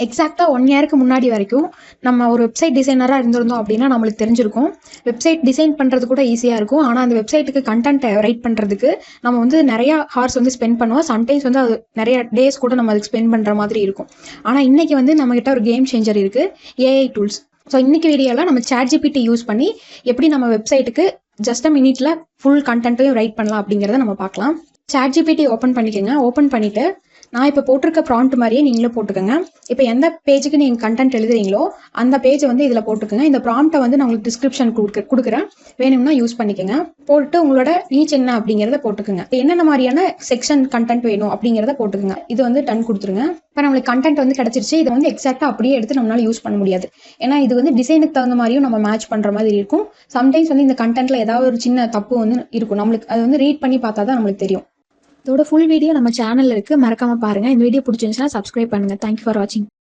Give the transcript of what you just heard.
எக்ஸாக்டாக 1 இயருக்கு முன்னாடி வரைக்கும் நம்ம ஒரு வெப்சைட் டிசைனராக இருந்திருந்தோம் அப்படின்னா நம்மளுக்கு தெரிஞ்சிருக்கும். வெப்சைட் டிசைன் பண்ணுறது கூட ஈஸியாக இருக்கும். ஆனால் அந்த வெப்சைட்டுக்கு கண்டென்ட்டை ரைட் பண்ணுறதுக்கு நம்ம வந்து நிறையா ஹார்ஸ் வந்து ஸ்பெண்ட் பண்ணுவோம். சம்டைம்ஸ் வந்து அது நிறைய டேஸ் கூட நம்ம அதுக்கு ஸ்பெண்ட் பண்ணுற மாதிரி இருக்கும். ஆனால் இன்றைக்கி வந்து நம்மகிட்ட ஒரு கேம் சேஞ்சர் இருக்குது, ஏஐ டூல்ஸ். ஸோ இன்றைக்கி வீடியோவில் நம்ம ChatGPT யூஸ் பண்ணி எப்படி நம்ம வெப்சைட்டுக்கு ஜஸ்ட் அ மினிட்ல ஃபுல் கண்டென்ட்டையும் ரைட் பண்ணலாம் அப்படிங்கிறத நம்ம பார்க்கலாம். ChatGPT ஓப்பன் பண்ணிக்கோங்க. ஓப்பன் பண்ணிவிட்டு நான் இப்போ போட்டிருக்க ப்ராம்ப்ட் மாதிரியே நீங்களும் போட்டுக்கோங்க. இப்போ எந்த பேஜுக்கு நீங்கள் கண்டென்ட் எழுதுறீங்களோ அந்த பேஜை வந்து இதில் போட்டுக்கோங்க. இந்த ப்ராம்ப்டை வந்து நான் உங்களுக்கு டிஸ்கிரிப்ஷன் கொடுக்குறேன், வேணும்னா யூஸ் பண்ணிக்கோங்க. போட்டு உங்களோட ரீச் என்ன அப்படிங்கிறத போட்டுக்கோங்க. என்னென்ன மாதிரியான செக்ஷன் கண்டென்ட் வேணும் அப்படிங்கிறத போட்டுக்கோங்க. இது வந்து டன் கொடுத்துருங்க. இப்போ நம்மளுக்கு கண்டென்ட் வந்து கிடச்சிருச்சு. இதை வந்து எக்ஸாக்டாக அப்படியே எடுத்து நம்மளால யூஸ் பண்ண முடியாது. ஏன்னா இது வந்து டிசைனுக்கு தகுந்த மாதிரியும் நம்ம மேட்ச் பண்ணுற மாதிரி இருக்கும். சம்டைம்ஸ் வந்து இந்த கண்டென்ட்டில் ஏதாவது ஒரு சின்ன தப்பு வந்து இருக்கும். நம்மளுக்கு அது வந்து ரீட் பண்ணி பார்த்தா தான் நம்மளுக்கு தெரியும். இதோட ஃபுல் வீடியோ நம்ம சேனல்ல இருக்கு, மறக்காம பாருங்க. இந்த வீடியோ பிடிச்சிருந்துச்சுன்னா சப்ஸ்கிரைப் பண்ணுங்க. தேங்க்யூ ஃபார் வாட்சிங்.